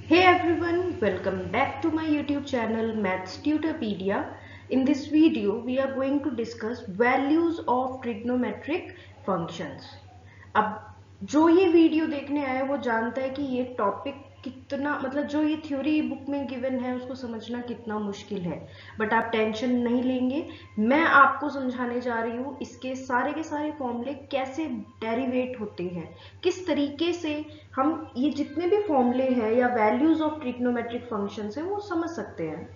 Hey everyone, welcome back to my YouTube channel Maths Tutorpedia. In this video, we are going to discuss values of trigonometric functions. अब जो ये video देखने आया वो जानता है कि ये टॉपिक कितना जो ये थ्योरी बुक में गिवन है उसको समझना कितना मुश्किल है, बट आप टेंशन नहीं लेंगे। मैं आपको समझाने जा रही हूँ इसके सारे के सारे फॉर्मूले कैसे डेरिवेट होते हैं, किस तरीके से हम ये जितने भी फॉर्मूले हैं या वैल्यूज ऑफ ट्रिग्नोमेट्रिक फंक्शंस हैं वो समझ सकते हैं।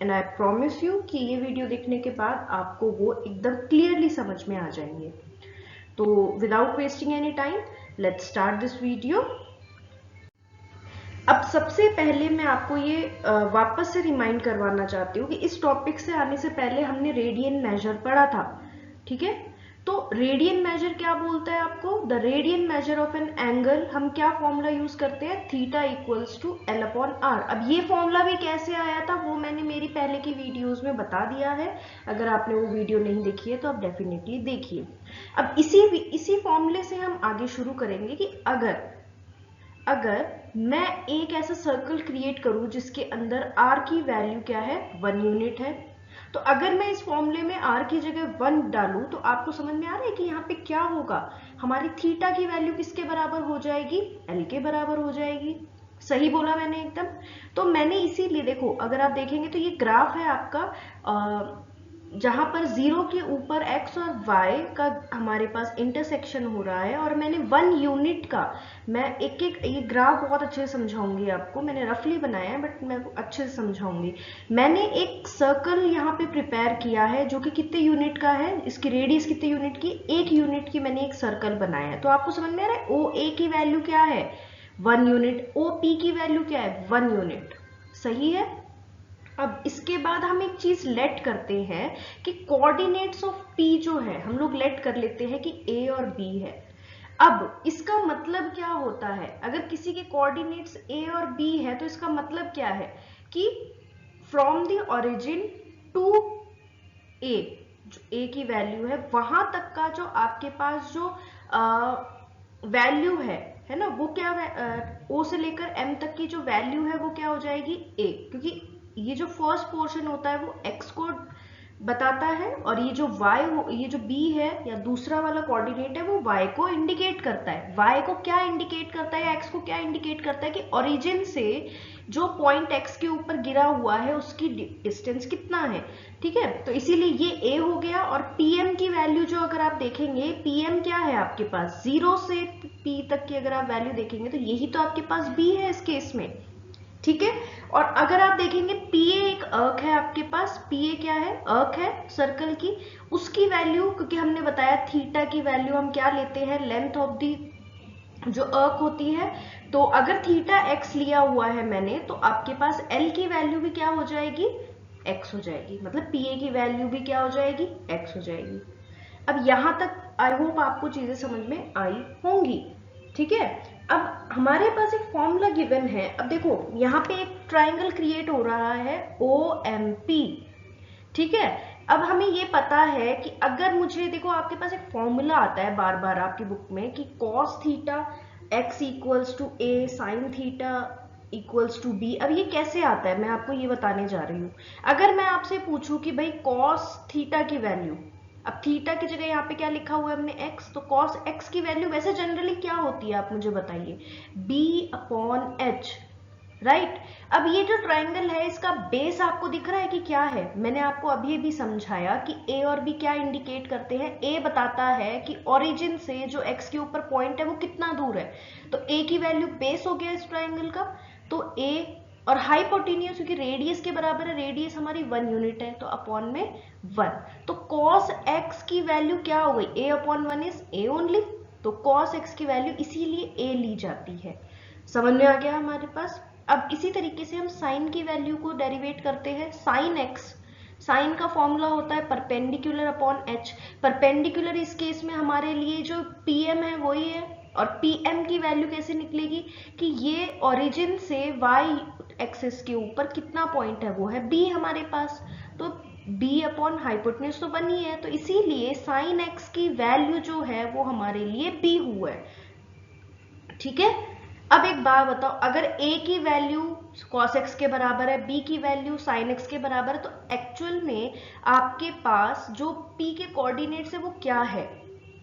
एंड आई प्रॉमिस यू कि ये वीडियो देखने के बाद आपको वो एकदम क्लियरली समझ में आ जाएंगे। तो without wasting any time let's start this video. अब सबसे पहले मैं आपको ये वापस से रिमाइंड करवाना चाहती हूँ कि इस टॉपिक से आने से पहले हमने रेडियन मेजर पढ़ा था, ठीक है। तो रेडियन मेजर क्या बोलता है आपको? The radian measure of an angle, हम क्या फॉर्मूला यूज करते हैं? Theta equals to L upon R. अब ये फॉर्मूला भी कैसे आया था वो मैंने मेरी पहले की वीडियोस में बता दिया है, अगर आपने वो वीडियो नहीं देखी है तो आप डेफिनेटली देखिए। अब इसी फॉर्मूले से हम आगे शुरू करेंगे कि अगर मैं एक ऐसा सर्कल क्रिएट करूं जिसके अंदर r की वैल्यू क्या है? 1 यूनिट है। तो अगर मैं इस फॉर्मूले में r की जगह 1 डालूं तो आपको समझ में आ रहा है कि यहाँ पे क्या होगा? हमारी थीटा की वैल्यू किसके बराबर हो जाएगी? l के बराबर हो जाएगी। सही बोला मैंने एकदम। तो मैंने इसीलिए देखो, अगर आप देखेंगे तो ये ग्राफ है आपका जहां पर 0 के ऊपर x और y का हमारे पास इंटरसेक्शन हो रहा है, और मैंने 1 यूनिट का, मैं एक एक ये ग्राफ बहुत अच्छे से समझाऊंगी आपको, मैंने रफली बनाया है बट मैं अच्छे से समझाऊंगी। मैंने एक सर्कल यहाँ पे प्रिपेयर किया है जो कि कितने यूनिट का है, इसकी रेडियस कितने यूनिट की? 1 यूनिट की मैंने एक सर्कल बनाया है। तो आपको समझ में आ रहा है ओ ए की वैल्यू क्या है? 1 यूनिट। ओ पी की वैल्यू क्या है? 1 यूनिट। सही है। अब इसके बाद हम एक चीज लेट करते हैं कि कोऑर्डिनेट्स ऑफ पी जो है हम लोग लेट कर लेते हैं कि ए और बी है। अब इसका मतलब क्या होता है? अगर किसी के कोऑर्डिनेट्स ए और बी है तो इसका मतलब क्या है कि फ्रॉम द ओरिजिन टू ए, जो ए की वैल्यू है वहां तक का जो आपके पास जो वैल्यू है ना, वो क्या ओ से लेकर एम तक की जो वैल्यू है वो क्या हो जाएगी? ए, क्योंकि ये जो फर्स्ट पोर्शन होता है वो एक्स को बताता है, और ये जो ये जो बी है या दूसरा वाला कोऑर्डिनेट है वो y को इंडिकेट करता है। y को क्या इंडिकेट करता है या x को क्या इंडिकेट करता है? कि ओरिजिन से जो पॉइंट x के ऊपर गिरा हुआ है उसकी डिस्टेंस कितना है, ठीक है। तो इसीलिए ये a हो गया। और pm की वैल्यू जो अगर आप देखेंगे, pm क्या है आपके पास? 0 से p तक की अगर आप वैल्यू देखेंगे तो यही तो आपके पास b है इस केस में, ठीक है। और अगर आप देखेंगे PA एक अर्क है आपके पास, PA क्या है? अर्क है सर्कल की। उसकी वैल्यू, क्योंकि हमने बताया थीटा की वैल्यू हम क्या लेते हैं? लेंथ ऑफ दी जो अर्क होती है। तो अगर थीटा x लिया हुआ है मैंने, तो आपके पास L की वैल्यू भी क्या हो जाएगी? x हो जाएगी। मतलब PA की वैल्यू भी क्या हो जाएगी? x हो जाएगी। अब यहां तक आई होप आपको चीजें समझ में आई होंगी, ठीक है। अब हमारे पास एक फॉर्मूला गिवन है। अब देखो यहाँ पे एक ट्राइंगल क्रिएट हो रहा है OMP, ठीक है। अब हमें ये पता है कि अगर मुझे, देखो आपके पास एक फॉर्मूला आता है बार बार आपकी बुक में कि cos theta x equals to a sin theta equals to b। अब ये कैसे आता है मैं आपको ये बताने जा रही हूँ। अगर मैं आपसे पूछूं कि भाई cos थीटा की वैल्यू, अब थीटा की जगह यहाँ पे क्या लिखा हुआ है हमने x, तो cos x की वैल्यू वैसे जनरली क्या होती है आप मुझे बताइए? b upon h, right. अब ये जो ट्राइंगल है इसका बेस आपको दिख रहा है कि क्या है? मैंने आपको अभी भी समझाया कि a और b क्या इंडिकेट करते हैं। a बताता है कि ओरिजिन से जो x के ऊपर पॉइंट है वो कितना दूर है, तो a की वैल्यू बेस हो गया इस ट्राइंगल का। तो a और हाइपोटेन्यूज, क्योंकि रेडियस के बराबर है, रेडियस हमारी 1 यूनिट है, तो अपॉन में 1। तो cos x की वैल्यू क्या हो गई? a upon 1 is a only. तो cos x की वैल्यू इसीलिए a ली जाती है। समझ में आ गया हमारे पास। अब इसी तरीके से हम साइन की वैल्यू को डेरिवेट करते हैं। साइन एक्स, साइन का फॉर्मूला होता है परपेंडिकुलर अपॉन एच। परपेंडिकुलर इस केस में हमारे लिए जो पीएम है वही है, और पीएम की वैल्यू कैसे निकलेगी कि ये ओरिजिन से वाई एक्सिस के ऊपर कितना पॉइंट है वो है बी हमारे पास। तो बी अपॉन हाइपोटेन्यूज तो बनी है, तो इसीलिए साइन एक्स की वैल्यू जो है वो हमारे लिए बी हुआ है, ठीक है। अब एक बात बताओ, अगर a की वैल्यू cos x के बराबर है, b की वैल्यू sin x के बराबर है, तो एक्चुअल में आपके पास जो p के कोऑर्डिनेट्स है वो क्या है?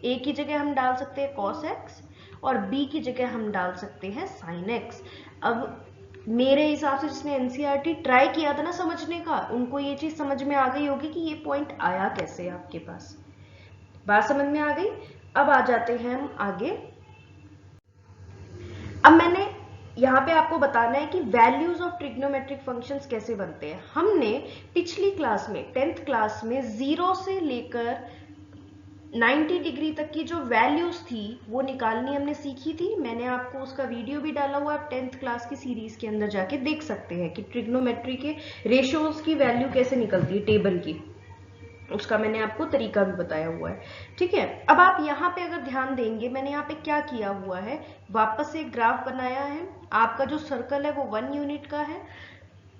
a की जगह हम डाल सकते हैं cos x और b की जगह हम डाल सकते हैं sin x। अब मेरे हिसाब से जिसने एनसीईआरटी ट्राई किया था ना समझने का, उनको ये चीज समझ में आ गई होगी कि ये पॉइंट आया कैसे आपके पास। बात समझ में आ गई? अब आ जाते हैं हम आगे। अब मैंने यहाँ पे आपको बताना है कि वैल्यूज ऑफ ट्रिग्नोमेट्रिक फंक्शंस कैसे बनते हैं। हमने पिछली क्लास में 10th क्लास में 0 से लेकर 90 डिग्री तक की जो वैल्यूज थी वो निकालनी हमने सीखी थी। मैंने आपको उसका वीडियो भी डाला हुआ है, आप 10th क्लास की सीरीज के अंदर जाके देख सकते हैं कि ट्रिग्नोमेट्री के रेशियोज की वैल्यू कैसे निकलती है टेबल की, उसका मैंने आपको तरीका भी बताया हुआ है। ठीक है, अब आप यहाँ पे अगर ध्यान देंगे, मैंने यहाँ पे क्या किया हुआ है, वापस से एक ग्राफ बनाया है। आपका जो सर्कल है वो 1 यूनिट का है।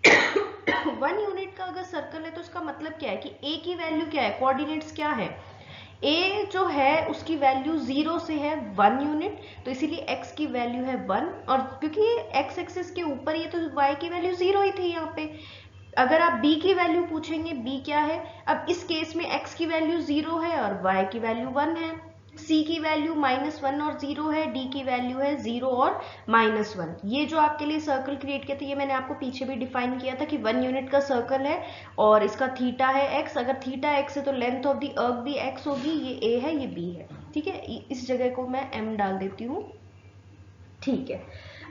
1 यूनिट का अगर सर्कल है तो इसका मतलब क्या है कि a की वैल्यू क्या है, कोऑर्डिनेट्स क्या है, a जो है उसकी वैल्यू 0 से है 1 यूनिट, तो इसीलिए x की वैल्यू है 1, और क्योंकि ये x एक्सिस के ऊपर है तो y की वैल्यू 0 ही थी यहाँ पे। अगर आप b की वैल्यू पूछेंगे, b क्या है, अब इस केस में x की वैल्यू 0 है और y की वैल्यू 1 है, c की वैल्यू -1 और 0 है, d की वैल्यू है 0 और -1। ये जो आपके लिए सर्कल क्रिएट किया था ये मैंने आपको पीछे भी डिफाइन किया था कि 1 यूनिट का सर्कल है और इसका थीटा है x। अगर थीटा x है तो लेंथ ऑफ द अर्क भी x होगी, ये a है ये b है। ठीक है, इस जगह को मैं m डाल देती हूँ। ठीक है,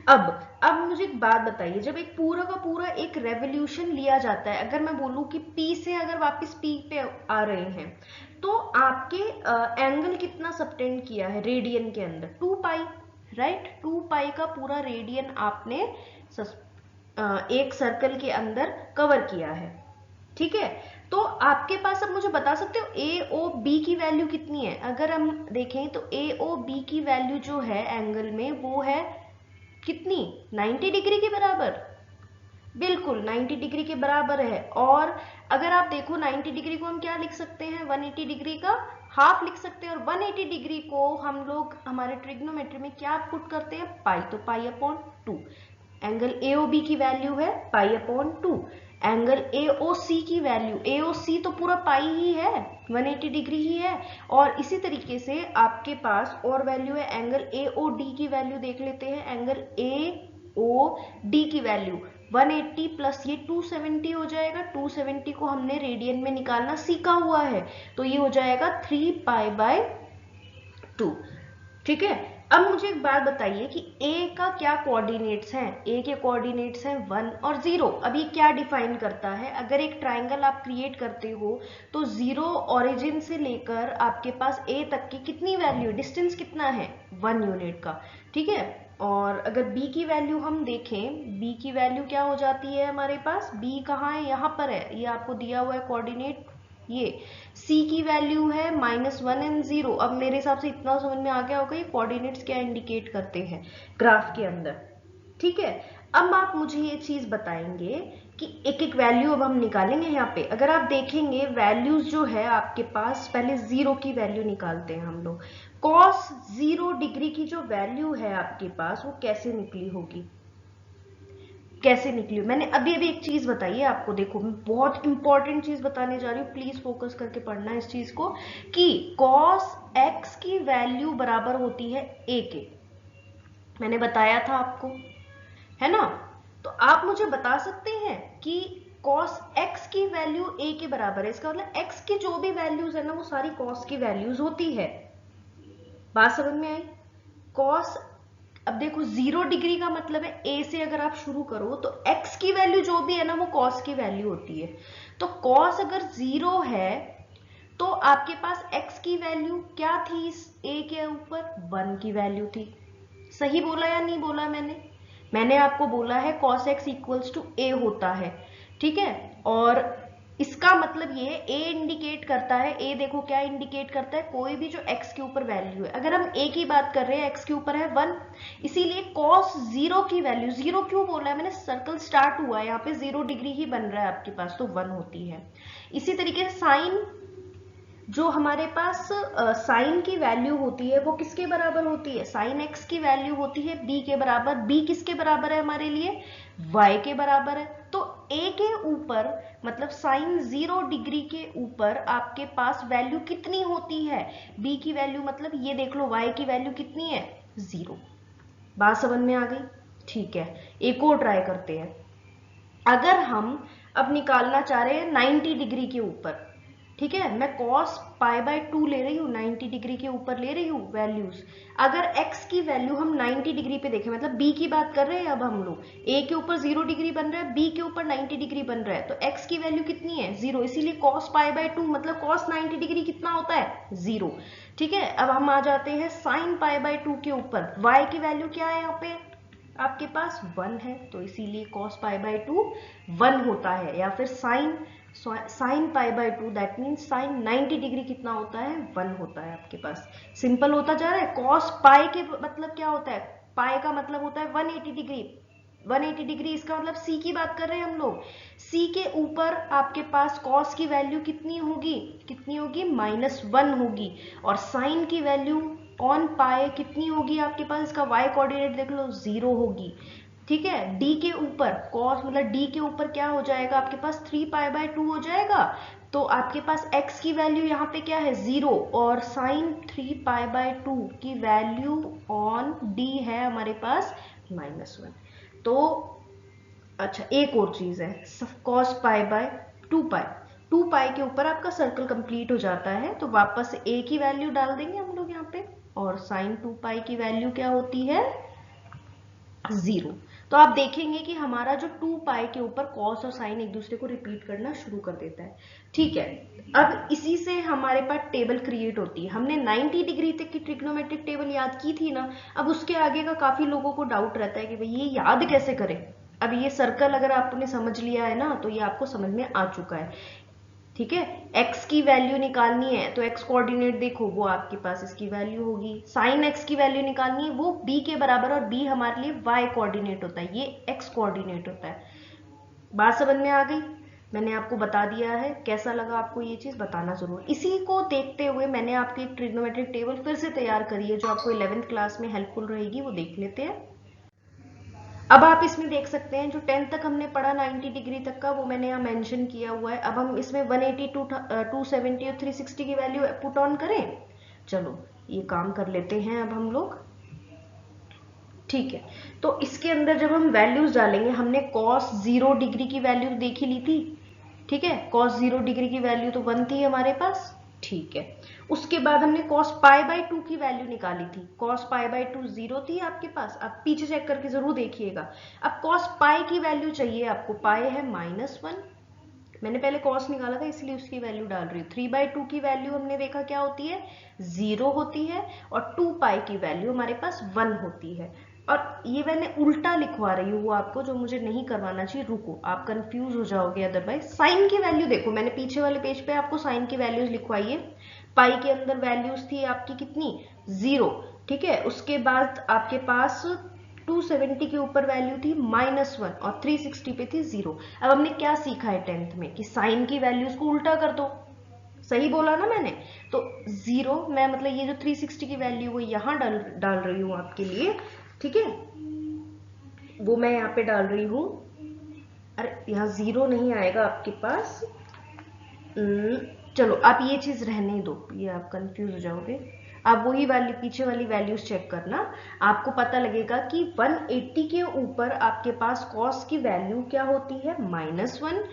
अब मुझे एक बात बताइए, जब एक पूरा का पूरा एक रेवोल्यूशन लिया जाता है, अगर मैं बोलूं कि P से अगर वापस P पे आ रहे हैं तो आपके एंगल कितना सबटेंड किया है रेडियन के अंदर, 2 पाई, राइट। 2 पाई का पूरा रेडियन आपने एक सर्कल के अंदर कवर किया है। ठीक है, तो आपके पास, अब मुझे बता सकते हो ए ओ बी की वैल्यू कितनी है? अगर हम देखें तो ए ओ बी की वैल्यू जो है एंगल में वो है कितनी, 90 डिग्री के बराबर। बिल्कुल 90 डिग्री के बराबर है। और अगर आप देखो 90 डिग्री को हम क्या लिख सकते हैं, 180 डिग्री का हाफ लिख सकते हैं, और 180 डिग्री को हम लोग हमारे ट्रिग्नोमेट्री में क्या पुट करते हैं, पाई, तो पाई अपॉन 2। एंगल एओबी की वैल्यू है पाई अपॉन 2। एंगल एओसी की वैल्यू, एओसी तो पूरा पाई ही है, 180 डिग्री ही है। और इसी तरीके से आपके पास और वैल्यू है, एंगल एओडी की वैल्यू देख लेते हैं। एंगल एओडी की वैल्यू 180 प्लस ये 270 हो जाएगा। 270 को हमने रेडियन में निकालना सीखा हुआ है, तो ये हो जाएगा 3 पाई बाय 2। ठीक है, अब मुझे एक बात बताइए कि a का क्या कोऑर्डिनेट्स हैं। a के कोऑर्डिनेट्स हैं 1 और 0। अब ये क्या डिफाइन करता है, अगर एक ट्राइंगल आप क्रिएट करते हो तो 0 ओरिजिन से लेकर आपके पास a तक की कितनी वैल्यू, डिस्टेंस कितना है, 1 यूनिट का। ठीक है, और अगर b की वैल्यू हम देखें, b की वैल्यू क्या हो जाती है हमारे पास, b कहाँ है, यहाँ पर है, ये आपको दिया हुआ है कोऑर्डिनेट। ये c की वैल्यू है -1 एंड 0। अब मेरे हिसाब से इतना समझ में आ गया होगा ये कोऑर्डिनेट्स क्या इंडिकेट करते हैं ग्राफ के अंदर। ठीक है, अब आप मुझे ये चीज बताएंगे कि एक एक वैल्यू अब हम निकालेंगे यहाँ पे। अगर आप देखेंगे वैल्यूज जो है आपके पास, पहले 0 की वैल्यू निकालते हैं हम लोग। cos 0 डिग्री की जो वैल्यू है आपके पास वो कैसे निकली होगी, कैसे निकली? मैंने अभी अभी एक चीज बताई है आपको, देखो मैं बहुत इंपॉर्टेंट चीज बताने जा रही हूँ, प्लीज फोकस करके पढ़ना इस चीज को, कि cos x की वैल्यू बराबर होती है a के। मैंने बताया था आपको, है ना। तो आप मुझे बता सकते हैं कि cos x की वैल्यू a के बराबर है, इसका मतलब x की जो भी वैल्यूज है ना वो सारी cos की वैल्यूज होती है। बात समझ में आई? cos, अब देखो 0 डिग्री का मतलब है a से अगर आप शुरू करो तो x की वैल्यू जो भी है ना वो cos की वैल्यू होती है। तो cos अगर 0 है तो आपके पास x की वैल्यू क्या थी, इस a के ऊपर 1 की वैल्यू थी। सही बोला या नहीं बोला मैंने आपको बोला है cos x equals to a होता है। ठीक है, और इसका मतलब ये a इंडिकेट करता है, a देखो क्या इंडिकेट करता है, कोई भी जो x के ऊपर वैल्यू है। अगर हम a की बात कर रहे हैं, x के ऊपर है 1, इसीलिए cos 0 की वैल्यू, 0 क्यों बोला है मैंने, सर्कल स्टार्ट हुआ है यहाँ पे 0 डिग्री ही बन रहा है आपके पास, तो 1 होती है। इसी तरीके से साइन जो हमारे पास साइन की वैल्यू होती है वो किसके बराबर होती है, साइन एक्स की वैल्यू होती है बी के बराबर। बी किसके बराबर है हमारे लिए, वाई के बराबर है। तो ए के ऊपर मतलब साइन 0 डिग्री के ऊपर आपके पास वैल्यू कितनी होती है, बी की वैल्यू, मतलब ये देख लो वाई की वैल्यू कितनी है, 0। बात समझ में आ गई? ठीक है, एक और ट्राई करते हैं। अगर हम अब निकालना चाह रहे हैं 90 डिग्री के ऊपर, ठीक है, मैं cos पाई बाय 2 ले रही हूँ, 90 डिग्री के ऊपर ले रही हूँ वैल्यूज। अगर x की वैल्यू हम 90 डिग्री पे देखें, मतलब b की बात कर रहे हैं अब हम लोग, a के ऊपर 0 डिग्री बन रहा है, b के ऊपर 90 डिग्री बन रहा है, तो x की वैल्यू कितनी है, 0, इसीलिए cos पाई बाय 2 मतलब cos 90 डिग्री कितना होता है, 0। ठीक है, अब हम आ जाते हैं sin पाई बाय 2 के ऊपर, y की वैल्यू क्या है यहाँ पे आपके पास 1 है, तो इसीलिए cos पाई बाय 2 1 होता है। या फिर sine pi by 2 that means sign 90 degree कितना होता है, 1 होता है आपके पास। सिंपल होता जा रहा है। cos पाई के मतलब क्या होता है, पाई का मतलब होता है 180 डिग्री, 180 डिग्री, इसका मतलब c की बात कर रहे हैं हम लोग। c के ऊपर आपके पास cos की वैल्यू कितनी होगी, -1 होगी, और साइन की वैल्यू ऑन पाए कितनी होगी आपके पास, इसका y कोऑर्डिनेट देख लो, 0 होगी। ठीक है, d के ऊपर cos मतलब d के ऊपर क्या हो जाएगा आपके पास, 3 पाई बाय 2 हो जाएगा। तो आपके पास x की वैल्यू यहाँ पे क्या है, 0, और साइन 3 पाई बाय 2 की वैल्यू ऑन d है हमारे पास -1। तो अच्छा, एक और चीज है, cos पाई बाय 2 पाई के ऊपर आपका सर्कल कंप्लीट हो जाता है, तो वापस a की वैल्यू डाल देंगे हम लोग यहाँ पे, और साइन 2 पाई की वैल्यू क्या होती है, 0। तो आप देखेंगे कि हमारा जो 2 पाई के ऊपर कॉस और साइन एक दूसरे को रिपीट करना शुरू कर देता है। ठीक है, अब इसी से हमारे पास टेबल क्रिएट होती है। हमने 90 डिग्री तक की ट्रिग्नोमेट्रिक टेबल याद की थी ना, अब उसके आगे का काफी लोगों को डाउट रहता है कि भाई ये याद कैसे करें। अब ये सर्कल अगर आपने समझ लिया है ना, तो ये आपको समझ में आ चुका है। ठीक है, x की वैल्यू निकालनी है तो x कोऑर्डिनेट देखो, वो आपके पास इसकी वैल्यू होगी। साइन x की वैल्यू निकालनी है, वो b के बराबर, और b हमारे लिए y कोऑर्डिनेट होता है, ये x कोऑर्डिनेट होता है। बात समझ में आ गई? मैंने आपको बता दिया है। कैसा लगा आपको ये चीज बताना जरूर। इसी को देखते हुए मैंने आपकी एक ट्रिग्नोमेट्रिक टेबल फिर से तैयार करी है, जो आपको 11th क्लास में हेल्पफुल रहेगी, वो देख लेते हैं। अब आप इसमें देख सकते हैं जो 10 तक हमने पढ़ा 90 डिग्री तक का, वो मैंने यहाँ मेंशन किया हुआ है। अब हम इसमें 180, 270 और 360 की वैल्यू पुट ऑन करें। चलो ये काम कर लेते हैं अब हम लोग। ठीक है, तो इसके अंदर जब हम वैल्यूज डालेंगे, हमने cos 0 डिग्री की वैल्यू देख ही ली थी। ठीक है, cos 0 डिग्री की वैल्यू तो 1 थी हमारे पास। ठीक है, उसके बाद हमने cos पाई बाय 2 की वैल्यू निकाली थी। cos पाई बाय 2 0 थी आपके पास, आप पीछे चेक करके जरूर देखिएगा। अब cos पाई की वैल्यू चाहिए आपको, पाई है -1, मैंने पहले cos निकाला था इसलिए उसकी वैल्यू डाल रही हूँ। 3/2 की वैल्यू हमने देखा क्या होती है, 0 होती है, और 2 पाई की वैल्यू हमारे पास 1 होती है। और ये मैंने उल्टा लिखवा रही हूँ आपको, जो मुझे नहीं करवाना चाहिए, रुको आप कंफ्यूज हो जाओगे अदरवाइज। साइन की वैल्यू देखो, मैंने पीछे वाले पेज पे आपको साइन की वैल्यूज लिखवाई है। पाई के अंदर वैल्यूज थी आपकी कितनी, 0। ठीक है, उसके बाद आपके पास 270 के ऊपर वैल्यू थी -1, और 360 पे थी 0। अब हमने क्या सीखा है 10th में, कि साइन की वैल्यूज को उल्टा कर दो। सही बोला ना मैंने? तो 0 मैं मतलब ये जो 360 की वैल्यू वो यहाँ डाल रही हूँ आपके लिए। ठीक है, वो मैं यहाँ पे डाल रही हूँ। अरे यहाँ 0 नहीं आएगा आपके पास। चलो आप ये चीज रहने दो, ये आप कंफ्यूज हो जाओगे। आप वही वाली पीछे वाली वैल्यूज चेक करना, आपको पता लगेगा कि 180 के ऊपर आपके पास cos की वैल्यू क्या होती है, -1,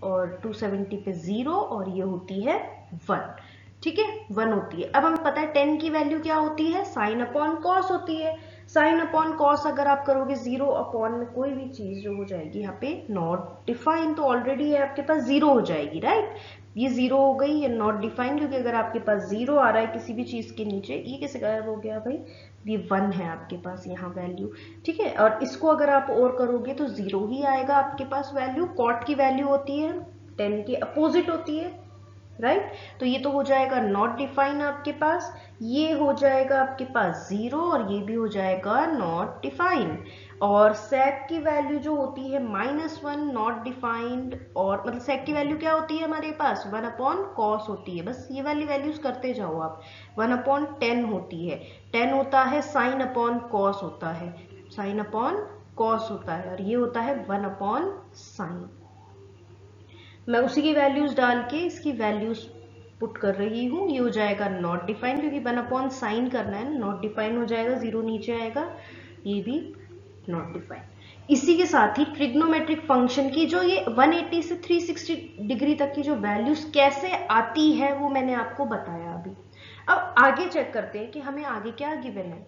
और 270 पे 0, और ये होती है 1। ठीक है, 1 होती है। अब हमें पता है 10 की वैल्यू क्या होती है, साइन अपॉन कॉस होती है। साइन अपॉन कॉस अगर आप करोगे 0 अपॉन में कोई भी चीज जो हो जाएगी यहाँ पे नॉट डिफाइन, तो ऑलरेडी है आपके पास 0 हो जाएगी, राइट। ये 0 हो गई, ये नॉट डिफाइन, क्योंकि अगर आपके पास 0 आ रहा है किसी भी चीज के नीचे, ये कैसे गायब हो गया भाई, ये 1 है आपके पास यहाँ वैल्यू। ठीक है, और इसको अगर आप और करोगे तो 0 ही आएगा आपके पास वैल्यू। कॉट की वैल्यू होती है 10 के अपोजिट होती है, राइट। तो ये तो हो जाएगा नॉट डिफाइन आपके पास, ये हो जाएगा आपके पास 0, और ये भी हो जाएगा नॉट डिफाइन। और sec की वैल्यू जो होती है -1 नॉट डिफाइंड, और मतलब sec की वैल्यू क्या होती है हमारे पास 1/cos होती है, बस ये वाली वैल्यूज करते जाओ आप। 1/10 होती है, 10 होता है sin/cos होता है, sin/cos होता है, और ये होता है 1/sin। मैं उसी की वैल्यूज डाल के इसकी वैल्यूज पुट कर रही हूँ। ये हो जाएगा नॉट डिफाइन, क्योंकि 1/sin करना है ना, नॉट डिफाइन हो जाएगा, 0 नीचे आएगा, ये भी नॉट डिफाइन। इसी के साथ ही ट्रिग्नोमेट्रिक फंक्शन की जो ये 180 से 360 डिग्री तक की जो वैल्यूज कैसे आती है वो मैंने आपको बताया अभी। अब आगे चेक करते हैं कि हमें आगे क्या गिवन है।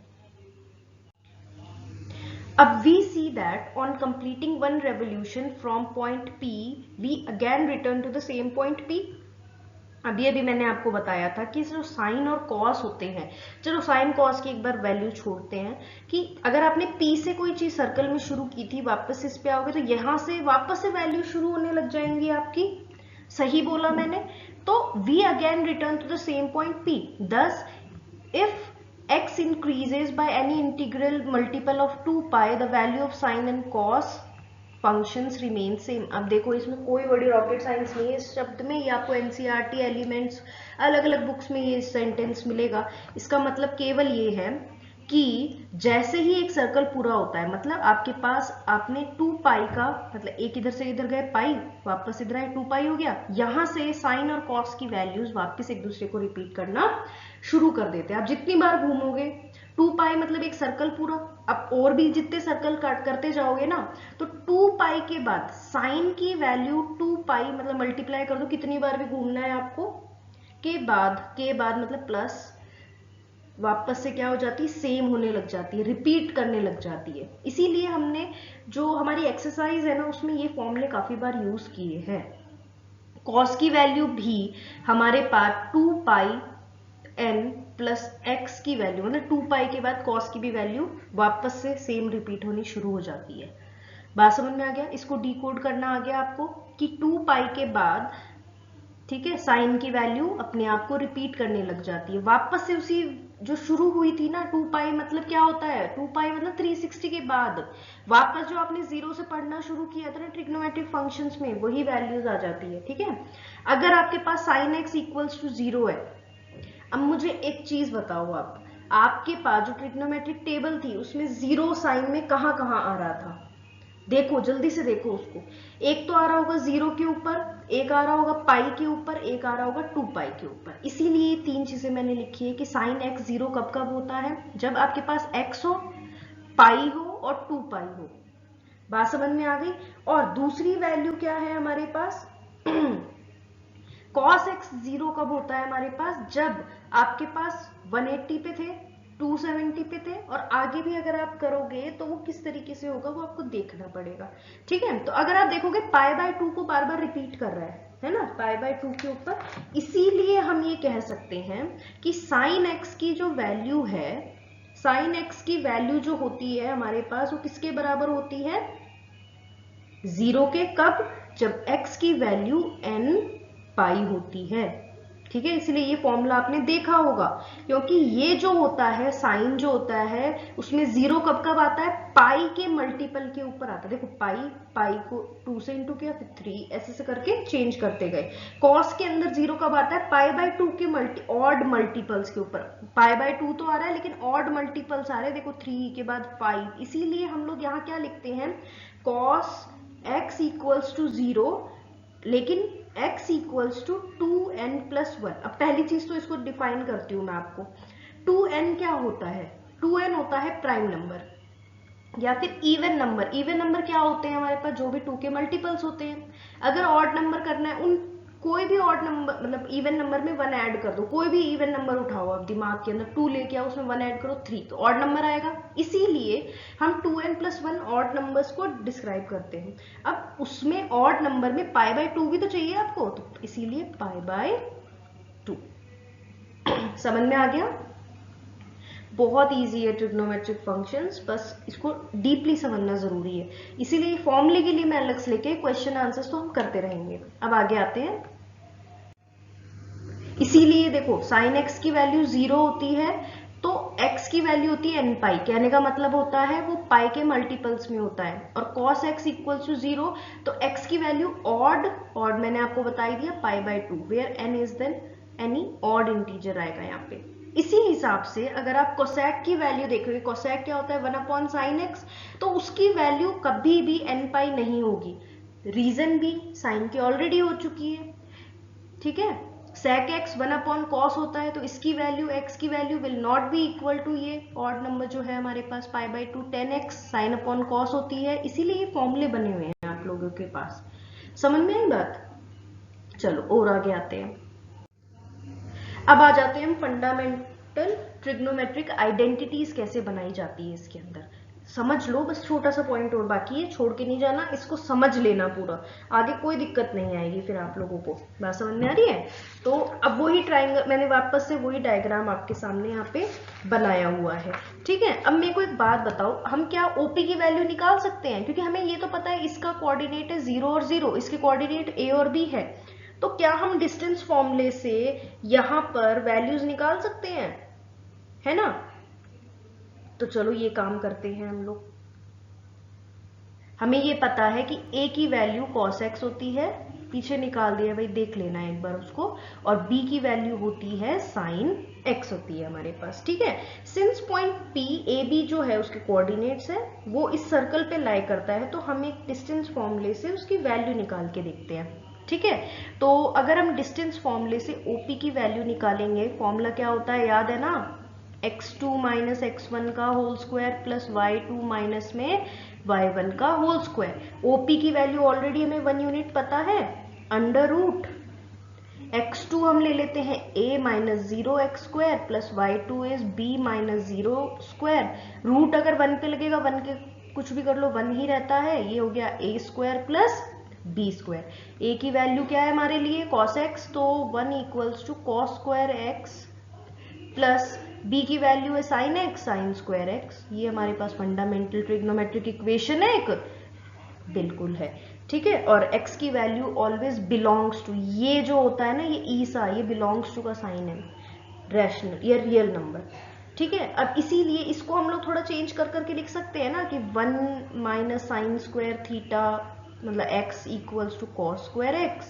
अब we see that on completing one revolution from point P, we again return to the same point P. अभी मैंने आपको बताया था कि जो साइन और कॉस होते हैं, चलो साइन कॉस की एक बार वैल्यू छोड़ते हैं, कि अगर आपने P से कोई चीज सर्कल में शुरू की थी, वापस इस पे आओगे तो यहाँ से वापस से वैल्यू शुरू होने लग जाएंगी आपकी। सही बोला मैंने? तो we again return to the same point P. Thus, if x increases by any integral multiple of 2 pi, the value of sine and cos functions remain same. अब देखो इसमें कोई बड़ी रॉकेट साइंस नहीं है इस शब्द में, ये आपको एनसीईआरटी एलिमेंट्स अलग अलग बुक्स में ये सेंटेंस मिलेगा। इसका मतलब केवल ये है कि जैसे ही एक सर्कल पूरा होता है, मतलब आपके पास आपने 2 पाई का, मतलब एक इधर से इधर गए पाई, वापस इधर आए 2 पाई हो गया, यहां से साइन और कॉस की वैल्यूज वापस एक दूसरे को रिपीट करना शुरू कर देते हैं। आप जितनी बार घूमोगे 2 पाई मतलब एक सर्कल पूरा, अब और भी जितने सर्कल करते जाओगे ना, तो 2 पाई के बाद साइन की वैल्यू 2 पाई मतलब मल्टीप्लाई कर दो, कितनी बार भी घूमना है आपको, के बाद मतलब प्लस, वापस से क्या हो जाती है, सेम होने लग जाती है, रिपीट करने लग जाती है। इसीलिए हमने जो हमारी एक्सरसाइज है ना उसमें ये फॉर्मूले काफी बार यूज किए हैं। कॉस की वैल्यू भी हमारे पास 2 पाई n प्लस एक्स की वैल्यू, मतलब 2 पाई के बाद कॉस की भी वैल्यू वापस से सेम रिपीट होनी शुरू हो जाती है। बात समझ में आ गया? इसको डिकोड करना आ गया आपको कि 2 पाई के बाद, ठीक है, साइन की वैल्यू अपने आप को रिपीट करने लग जाती है, वापस से उसी जो शुरू हुई थी ना 2 पाई मतलब क्या होता है, 2 पाई मतलब 360 के बाद वापस जो आपने 0 से पढ़ना शुरू किया था ना ट्रिग्नोमेट्रिक फंक्शंस में, वही वैल्यूज आ जाती है। ठीक है, अगर आपके पास साइन एक्स इक्वल्स टू 0 है, अब मुझे एक चीज बताओ, आप आपके पास जो ट्रिग्नोमेट्रिक टेबल थी उसमें 0 साइन में कहां कहां आ रहा था, देखो जल्दी से देखो उसको। एक तो आ रहा होगा 0 के ऊपर, एक आ रहा होगा पाई के ऊपर, एक आ रहा होगा 2 पाई के ऊपर। इसीलिए 3 चीजें मैंने लिखी है कि साइन एक्स 0 कब कब होता है, जब आपके पास x हो, पाई हो और 2 पाई हो। बात समझ में आ गई? और दूसरी वैल्यू क्या है हमारे पास cos x 0 कब होता है हमारे पास, जब आपके पास 180 पे थे, 270 पे थे, और आगे भी अगर आप करोगे तो वो किस तरीके से होगा वो आपको देखना पड़ेगा। ठीक है, तो अगर आप देखोगे पाई बाय 2 को बार बार रिपीट कर रहा है ना, पाई बाय 2 के ऊपर, इसीलिए हम ये कह सकते हैं कि साइन एक्स की जो वैल्यू है, साइन एक्स की वैल्यू जो होती है हमारे पास, वो किसके बराबर होती है, 0 के। कब? जब x की वैल्यू n पाई होती है। ठीक है, इसलिए ये फॉर्मूला आपने देखा होगा, क्योंकि ये जो होता है साइन जो होता है उसमें 0 कब कब आता है, पाई के मल्टीपल के ऊपर आता है। देखो पाई को 2 से इंटू किया, फिर 3, ऐसे करके चेंज करते गए। कॉस के अंदर 0 कब आता है, पाई बाय 2 के ऑड मल्टीपल्स के ऊपर। पाई बाय 2 तो आ रहा है लेकिन ऑड मल्टीपल्स आ रहे हैं, देखो 3 के बाद 5। इसीलिए हम लोग यहाँ क्या लिखते हैं, कॉस x इक्वल्स टू 0, लेकिन x equals to 2n plus 1। अब पहली चीज तो इसको डिफाइन करती हूं मैं आपको। 2n क्या होता है, 2n होता है प्राइम नंबर या फिर इवन नंबर। इवन नंबर क्या होते हैं हमारे पास, जो भी 2 के मल्टीपल्स होते हैं। अगर ऑड नंबर करना है, उन कोई भी ऑड नंबर मतलब इवन नंबर में 1 ऐड कर दो, कोई भी इवन नंबर उठाओ आप दिमाग के अंदर, 2 लेके आओ, उसमें 1 ऐड करो 3, तो ऑड नंबर आएगा। इसीलिए हम 2n प्लस 1 ऑड नंबर्स को डिस्क्राइब करते हैं। अब उसमें ऑड नंबर में पाई बाय 2 भी तो चाहिए आपको, तो इसीलिए पाई बाय 2। समझ में आ गया? बहुत इजी है ट्रिग्नोमेट्रिक फंक्शंस, बस इसको डीपली समझना जरूरी है। इसीलिए फॉर्मूले के लिए मैं अलग से लेके क्वेश्चन आंसर्स तो हम करते रहेंगे। अब आगे आते हैं। इसीलिए देखो साइन एक्स की वैल्यू 0 होती है, तो x की वैल्यू होती है n पाई, कहने का मतलब होता है वो पाई के मल्टीपल्स में होता है, और cos x इक्वल्स टू 0, तो x की वैल्यू ऑड मैंने आपको बता ही दिया pi by 2, where n is then any odd integer आएगा यहाँ पे। इसी हिसाब से अगर आप कोसेक की वैल्यू देखोगे, कोसेक क्या होता है 1/sin x, तो उसकी वैल्यू कभी भी n पाई नहीं होगी। रीजन भी साइन की ऑलरेडी हो चुकी है, ठीक है। sec x 1/cos होता है, तो इसकी वैल्यू x की value will not be equal to ये ऑड नंबर जो है हमारे पास pi by 2 10x sin upon cos होती है, इसीलिए ये फॉर्मूले बने हुए हैं आप लोगों के पास। समझ में आई बात? चलो और आगे आते हैं। अब आ जाते हैं हम फंडामेंटल ट्रिग्नोमेट्रिक आइडेंटिटीज कैसे बनाई जाती है इसके अंदर। समझ लो, बस छोटा सा पॉइंट और बाकी है, छोड़ के नहीं जाना, इसको समझ लेना पूरा, आगे कोई दिक्कत नहीं आएगी फिर आप लोगों को। बात समझ में आ रही है? तो अब वही ट्राइंगल मैंने वापस से वही डायग्राम आपके सामने यहाँ पे बनाया हुआ है, ठीक है। अब मेरे को एक बात बताओ, हम क्या ओपी की वैल्यू निकाल सकते हैं? क्योंकि हमें ये तो पता है इसका कोऑर्डिनेट है 0 और 0, इसके कोऑर्डिनेट ए और बी है, तो क्या हम डिस्टेंस फॉर्मूले से यहां पर वैल्यूज निकाल सकते हैं, है ना? तो चलो ये काम करते हैं हम लोग। हमें ये पता है कि a की वैल्यू cos x होती है, पीछे निकाल दिया भाई, देख लेना एक बार उसको, और b की वैल्यू होती है sin x होती है हमारे पास, ठीक है। Since point p a b जो है उसके कोऑर्डिनेट्स है वो इस सर्कल पे लाई करता है, तो हम एक डिस्टेंस फॉर्मूले से उसकी वैल्यू निकाल के देखते हैं, ठीक है। तो अगर हम डिस्टेंस फॉर्मूले से OP की वैल्यू निकालेंगे, फॉर्मूला क्या होता है याद है ना, x2 माइनस x1 का whole square plus y2 minus में y1 का होल स्क्वायर। OP की वैल्यू ऑलरेडी हमें 1 यूनिट पता है, अंडर रूट x2 हम ले लेते हैं a minus 0 x square plus y2 is b minus 0 square. Root अगर 1 पे लगेगा, 1 के कुछ भी कर लो 1 ही रहता है, ये हो गया a square plus b square. a की वैल्यू क्या है हमारे लिए cos x, तो 1 equals to cos square x plus b की वैल्यू है sin x sin square x। ये हमारे पास फंडामेंटल ट्रिग्नोमेट्रिक इक्वेशन है एक, बिल्कुल है, ठीक है। और x की वैल्यू ऑलवेज बिलोंग्स टू, ये जो होता है ना ये ईसा, ये बिलोंग्स टू का साइन है, रैशनल या रियल नंबर, ठीक है। अब इसीलिए इसको हम लोग थोड़ा चेंज कर करके लिख सकते हैं ना कि 1 माइनस साइन स्क्वायर थीटा मतलब x equals to cos square x,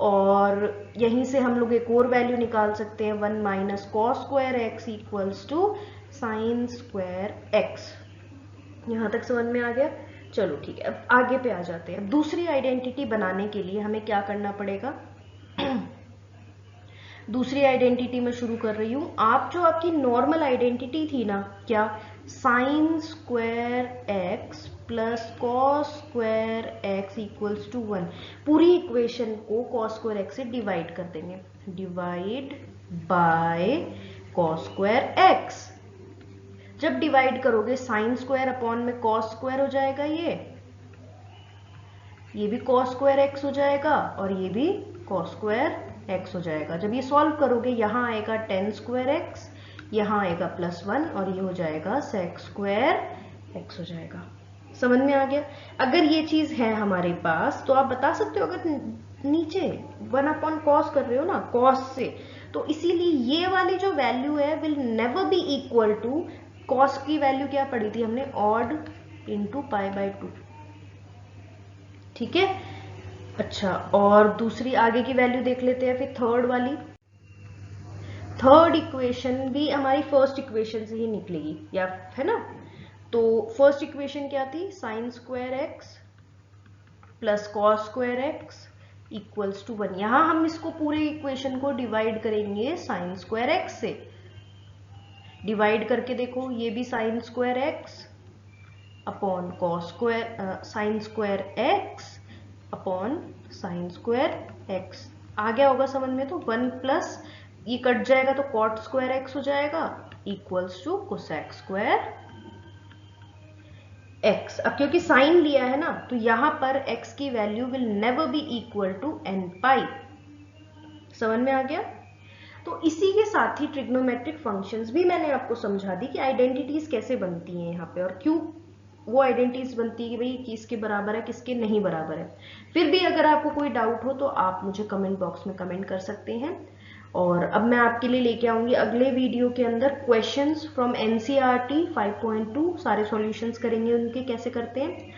और यहीं से हम लोग एक और वैल्यू निकाल सकते हैं 1 minus cos square x equals to sine square x। यहाँ तक समझ में आ गया? चलो ठीक है, अब आगे पे आ जाते हैं। दूसरी आइडेंटिटी बनाने के लिए हमें क्या करना पड़ेगा? दूसरी आइडेंटिटी में शुरू कर रही हूं। आप जो आपकी नॉर्मल आइडेंटिटी थी ना, क्या sine square x plus cos square x equals to 1, पूरी इक्वेशन को कॉस स्क्वायर एक्स से डिवाइड कर देंगे, divide by cos square x. जब डिवाइड करोगे साइन स्क्वायर अपॉन में कॉस स्क्वायर हो जाएगा, ये भी कॉस स्क्वायर एक्स हो जाएगा और ये भी कॉस स्क्वायर एक्स हो जाएगा। जब ये सॉल्व करोगे यहाँ आएगा टेन स्क्वायर एक्स, यहाँ आएगा प्लस 1 और ये हो जाएगा सेक स्क्वायर एक्स हो जाएगा। समझ में आ गया? अगर ये चीज है हमारे पास तो आप बता सकते हो, अगर नीचे 1 अपॉन कॉस कर रहे हो ना कॉस से, तो इसीलिए ये वाली जो वैल्यू है will never be equal to, cos की वैल्यू क्या पढ़ी थी हमने, ऑड इंटू पाई बाय 2, ठीक है। अच्छा, और दूसरी आगे की वैल्यू देख लेते हैं फिर, थर्ड वाली। थर्ड इक्वेशन भी हमारी फर्स्ट इक्वेशन से ही निकलेगी, या है ना। तो फर्स्ट इक्वेशन क्या थी, sine square x plus cos square x equals to 1। यहां हम इसको पूरे इक्वेशन को डिवाइड करेंगे साइन स्क्वायर एक्स से। डिवाइड करके देखो, ये भी sine square x upon cos square sine square x upon sine square x आ गया होगा समझ में। तो 1 प्लस ये कट जाएगा तो कॉट स्क्वायर एक्स हो जाएगा equals to cosec square x. अब क्योंकि साइन लिया है ना, तो यहां पर एक्स की value will never be equal to n pi. समझ में आ गया? तो इसी के साथ ही ट्रिग्नोमेट्रिक फंक्शंस भी मैंने आपको समझा दी कि आइडेंटिटीज कैसे बनती हैं यहाँ पे, और क्यों वो आइडेंटिटीज बनती है कि भाई किसके बराबर है किसके नहीं बराबर है। फिर भी अगर आपको कोई डाउट हो तो आप मुझे कमेंट बॉक्स में कमेंट कर सकते हैं। और अब मैं आपके लिए लेके आऊंगी अगले वीडियो के अंदर क्वेश्चंस फ्रॉम एनसीईआरटी 5.2, सारे सॉल्यूशंस करेंगे उनके कैसे करते हैं.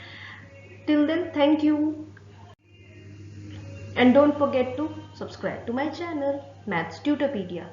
Till then thank you and don't forget to subscribe to my channel Maths Tutorpedia.